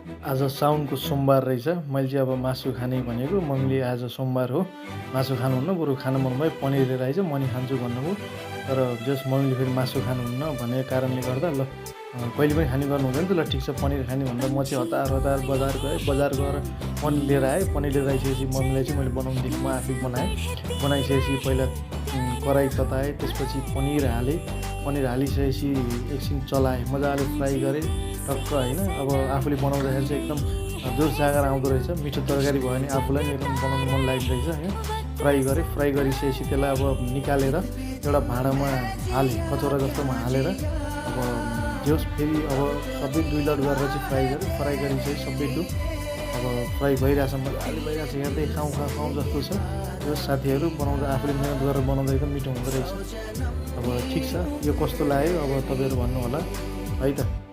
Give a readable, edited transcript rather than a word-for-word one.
आज साउनको सोमबार रहेछ। मैले चाहिँ अब मासु खाने भनेको मम्मीले आज सोमबार हो, मासु खानुहुन्न बरु खानु मन भयो पनिर लिएर आइज म नि खान्छु भन्नुभयो। तर जस मम्मीले फेरि मासु खानुहुन्न भनेको कारणले गर्दा ल कहिले पनि खाने गर्नुहुँदैन त ल ठिक छ पनिर खाने भन्दा म चाहिँ हतार बजार गएँ। बजार गएर पनिर लिएर आएँ। पनिर लिएर आइसकेपछि मम्मीलाई चाहिँ मैले बनाउनु दिएँ। म आफै बनाएँ। बनाइसकेपछि पहिला कराही तताएँ, त्यसपछि पनिर हालेँ। पनिर हालिसकेपछि एकछिन चलाएँ, मजाले फ्राई गरेँ टक्क होइन। अब आफूले बनाउँदाखेरि चाहिँ एकदम जोस जाँगर आउँदो रहेछ। मिठो तरकारी भयो भने आफूलाई पनि एकदम बनाउनु मन लाग्दो रहेछ होइन। फ्राई गरेँ। फ्राई गरिसकेपछि त्यसलाई अब निकालेर एउटा भाँडामा हालेँ, कचौरा जस्तोमा हालेर अब त्यो फेरि अब सबै दुई लट गरेर चाहिँ फ्राई गरेँ। फ्राई गरिसकेपछि सबै डु अब फ्राई भइरहेछ, मजाले भइरहेछ, हेर्दै खाउँ जस्तो छ। यो साथीहरू बनाउँदा आफूले मेहनत गरेर बनाउँदा एकदम मिठो हुँदो रहेछ। अब ठिक छ, यो कस्तो लाग्यो अब तपाईँहरू भन्नु होला है त।